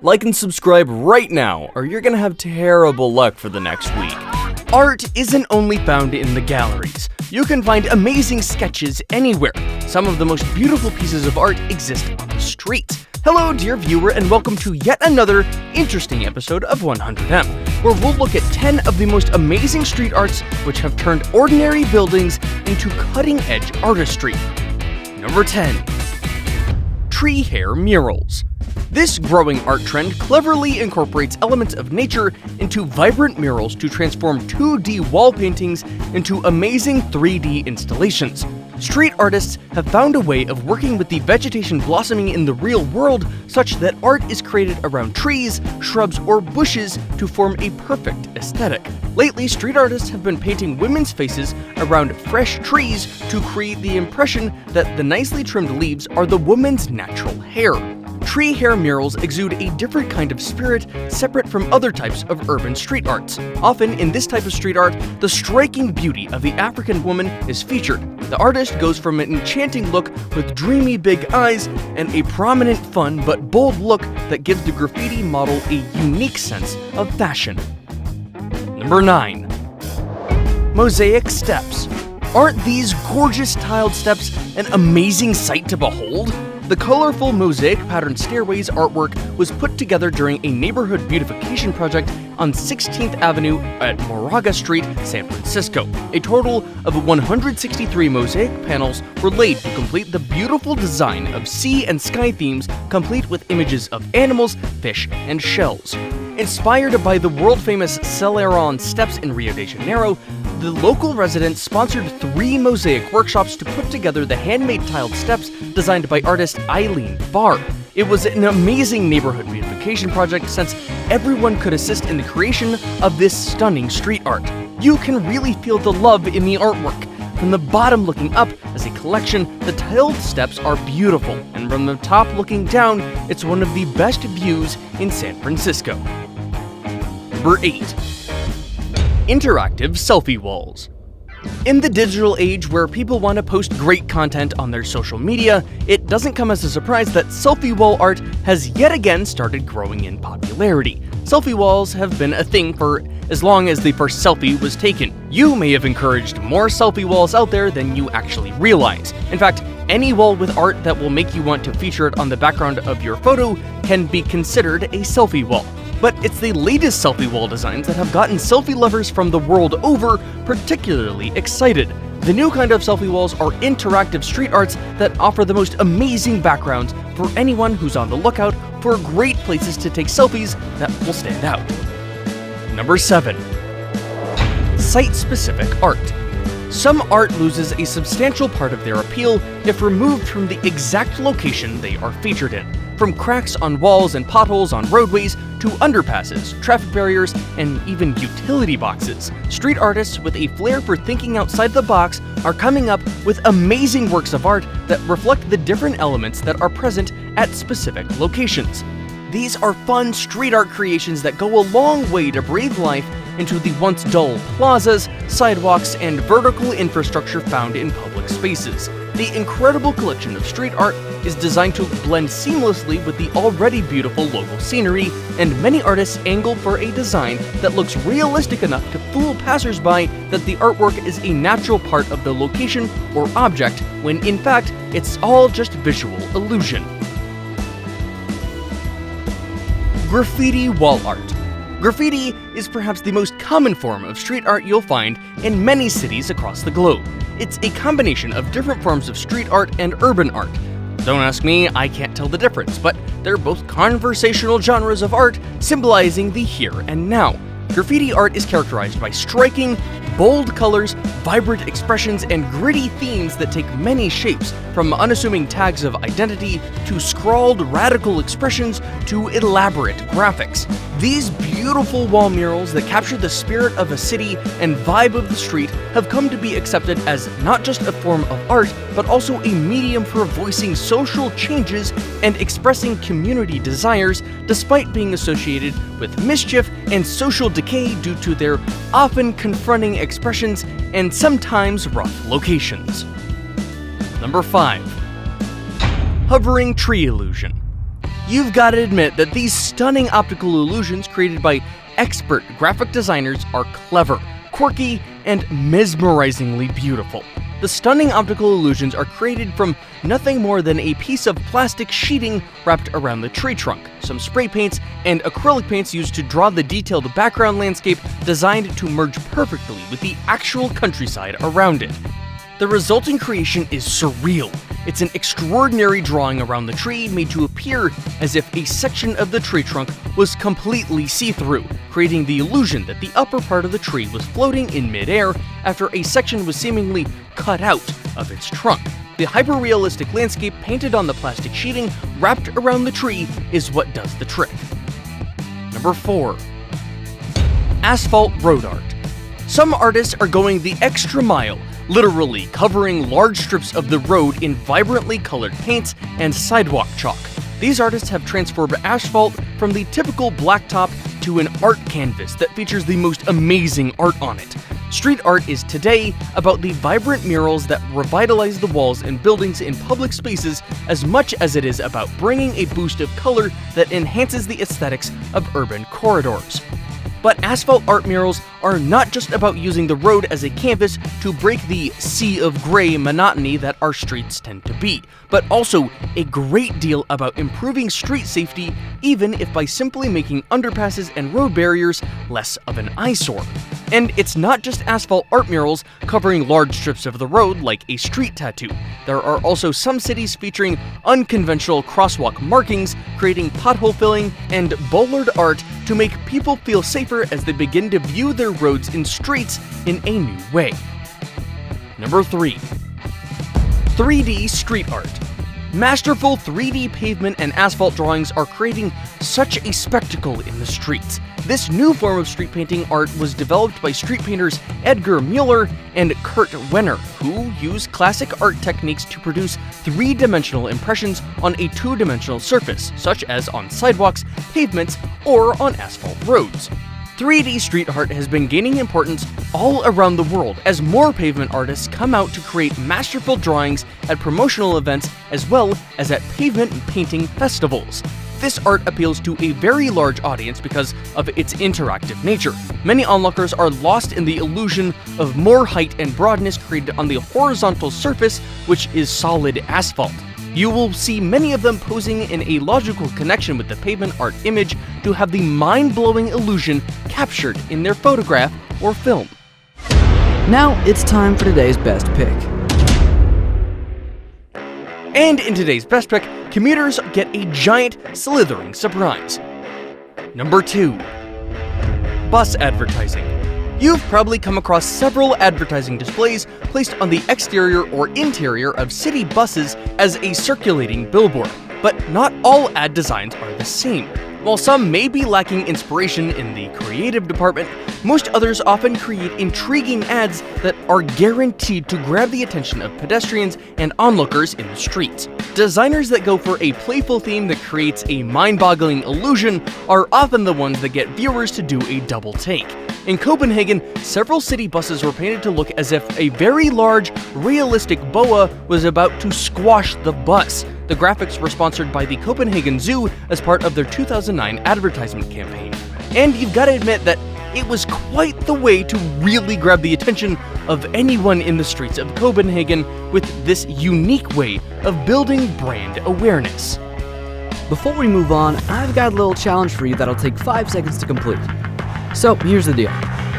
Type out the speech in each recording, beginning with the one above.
Like and subscribe right now, or you're gonna have terrible luck for the next week. Art isn't only found in the galleries. You can find amazing sketches anywhere. Some of the most beautiful pieces of art exist on the streets. Hello, dear viewer, and welcome to yet another interesting episode of 100M, where we'll look at 10 of the most amazing street arts which have turned ordinary buildings into cutting-edge artistry. Number 10. Tree hair murals. This growing art trend cleverly incorporates elements of nature into vibrant murals to transform 2D wall paintings into amazing 3D installations. Street artists have found a way of working with the vegetation blossoming in the real world such that art is created around trees, shrubs, or bushes to form a perfect aesthetic. Lately, street artists have been painting women's faces around fresh trees to create the impression that the nicely trimmed leaves are the woman's natural hair. Tree hair murals exude a different kind of spirit separate from other types of urban street arts. Often, in this type of street art, the striking beauty of the African woman is featured. The artist goes from an enchanting look with dreamy big eyes and a prominent, fun, but bold look that gives the graffiti model a unique sense of fashion. Number 9. Mosaic steps. Aren't these gorgeous tiled steps an amazing sight to behold? The colorful mosaic patterned stairways artwork was put together during a neighborhood beautification project on 16th Avenue at Moraga Street, San Francisco. A total of 163 mosaic panels were laid to complete the beautiful design of sea and sky themes, complete with images of animals, fish, and shells. Inspired by the world-famous Celeron steps in Rio de Janeiro, the local residents sponsored 3 mosaic workshops to put together the handmade tiled steps designed by artist Eileen Barr. It was an amazing neighborhood beautification project since everyone could assist in the creation of this stunning street art. You can really feel the love in the artwork. From the bottom looking up as a collection, the tiled steps are beautiful, and from the top looking down, it's one of the best views in San Francisco. Number 8. Interactive selfie walls. In the digital age where people want to post great content on their social media, it doesn't come as a surprise that selfie wall art has yet again started growing in popularity. Selfie walls have been a thing for as long as the first selfie was taken. You may have encouraged more selfie walls out there than you actually realize. In fact, any wall with art that will make you want to feature it on the background of your photo can be considered a selfie wall. But it's the latest selfie wall designs that have gotten selfie lovers from the world over particularly excited. The new kind of selfie walls are interactive street arts that offer the most amazing backgrounds for anyone who's on the lookout for great places to take selfies that will stand out. Number 7. Site-specific art. Some art loses a substantial part of their appeal if removed from the exact location they are featured in. From cracks on walls and potholes on roadways to underpasses, traffic barriers, and even utility boxes, street artists with a flair for thinking outside the box are coming up with amazing works of art that reflect the different elements that are present at specific locations. These are fun street art creations that go a long way to breathe life into the once dull plazas, sidewalks, and vertical infrastructure found in public spaces. The incredible collection of street art is designed to blend seamlessly with the already beautiful local scenery, and many artists angle for a design that looks realistic enough to fool passersby that the artwork is a natural part of the location or object, when in fact, it's all just visual illusion. Graffiti wall art. Graffiti is perhaps the most common form of street art you'll find in many cities across the globe. It's a combination of different forms of street art and urban art. Don't ask me, I can't tell the difference, but they're both conversational genres of art symbolizing the here and now. Graffiti art is characterized by striking, bold colors, vibrant expressions, and gritty themes that take many shapes, from unassuming tags of identity to scrawled radical expressions to elaborate graphics. These beautiful wall murals that capture the spirit of a city and vibe of the street have come to be accepted as not just a form of art, but also a medium for voicing social changes and expressing community desires, despite being associated with mischief and social decay due to their often confronting expressions and sometimes rough locations. Number 5. Hovering tree illusion. You've got to admit that these stunning optical illusions created by expert graphic designers are clever, quirky, and mesmerizingly beautiful. The stunning optical illusions are created from nothing more than a piece of plastic sheeting wrapped around the tree trunk, some spray paints, and acrylic paints used to draw the detailed background landscape designed to merge perfectly with the actual countryside around it. The resulting creation is surreal. It's an extraordinary drawing around the tree made to appear as if a section of the tree trunk was completely see-through, creating the illusion that the upper part of the tree was floating in midair after a section was seemingly cut out of its trunk. The hyper-realistic landscape painted on the plastic sheeting wrapped around the tree is what does the trick. Number 4. Asphalt road art. Some artists are going the extra mile, literally covering large strips of the road in vibrantly colored paints and sidewalk chalk. These artists have transformed asphalt from the typical blacktop to an art canvas that features the most amazing art on it. Street art is today about the vibrant murals that revitalize the walls and buildings in public spaces as much as it is about bringing a boost of color that enhances the aesthetics of urban corridors. But asphalt art murals are not just about using the road as a canvas to break the sea of gray monotony that our streets tend to be, but also a great deal about improving street safety, even if by simply making underpasses and road barriers less of an eyesore. And it's not just asphalt art murals covering large strips of the road like a street tattoo. There are also some cities featuring unconventional crosswalk markings, creating pothole filling and bollard art to make people feel safer as they begin to view their roads and streets in a new way. Number 3. 3D street art. Masterful 3D pavement and asphalt drawings are creating such a spectacle in the streets. This new form of street painting art was developed by street painters Edgar Mueller and Kurt Wenner, who use classic art techniques to produce three-dimensional impressions on a two-dimensional surface, such as on sidewalks, pavements, or on asphalt roads. 3D street art has been gaining importance all around the world as more pavement artists come out to create masterful drawings at promotional events as well as at pavement painting festivals. This art appeals to a very large audience because of its interactive nature. Many onlookers are lost in the illusion of more height and broadness created on the horizontal surface, which is solid asphalt. You will see many of them posing in a logical connection with the pavement art image to have the mind-blowing illusion captured in their photograph or film. Now it's time for today's best pick. And in today's best pick, commuters get a giant, slithering surprise. Number 2. Bus advertising. You've probably come across several advertising displays placed on the exterior or interior of city buses as a circulating billboard, but not all ad designs are the same. While some may be lacking inspiration in the creative department, most others often create intriguing ads that are guaranteed to grab the attention of pedestrians and onlookers in the streets. Designers that go for a playful theme that creates a mind-boggling illusion are often the ones that get viewers to do a double take. In Copenhagen, several city buses were painted to look as if a very large, realistic boa was about to squash the bus. The graphics were sponsored by the Copenhagen Zoo as part of their 2009 advertisement campaign. And you've got to admit that it was quite the way to really grab the attention of anyone in the streets of Copenhagen with this unique way of building brand awareness. Before we move on, I've got a little challenge for you that'll take 5 seconds to complete. So here's the deal.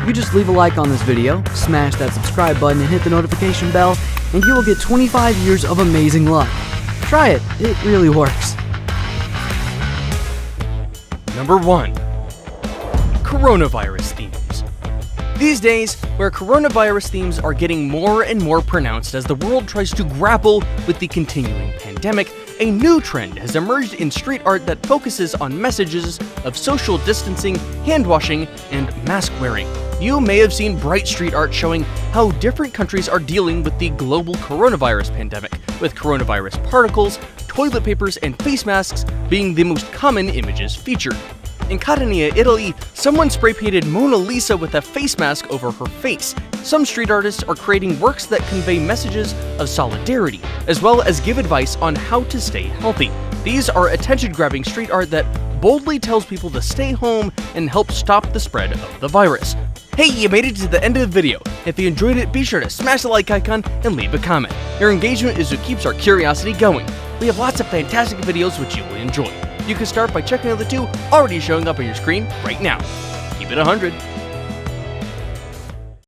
You just leave a like on this video, smash that subscribe button and hit the notification bell, and you will get 25 years of amazing luck. Try it, it really works. Number 1. Coronavirus themes. These days, where coronavirus themes are getting more and more pronounced as the world tries to grapple with the continuing pandemic, a new trend has emerged in street art that focuses on messages of social distancing, hand washing, and mask wearing. You may have seen bright street art showing how different countries are dealing with the global coronavirus pandemic, with coronavirus particles, toilet papers, and face masks being the most common images featured. In Catania, Italy, someone spray-painted Mona Lisa with a face mask over her face, Some street artists are creating works that convey messages of solidarity, as well as give advice on how to stay healthy. These are attention-grabbing street art that boldly tells people to stay home and help stop the spread of the virus. Hey, you made it to the end of the video. If you enjoyed it, be sure to smash the like icon and leave a comment. Your engagement is what keeps our curiosity going. We have lots of fantastic videos which you will enjoy. You can start by checking out the 2 already showing up on your screen right now. Keep it 100.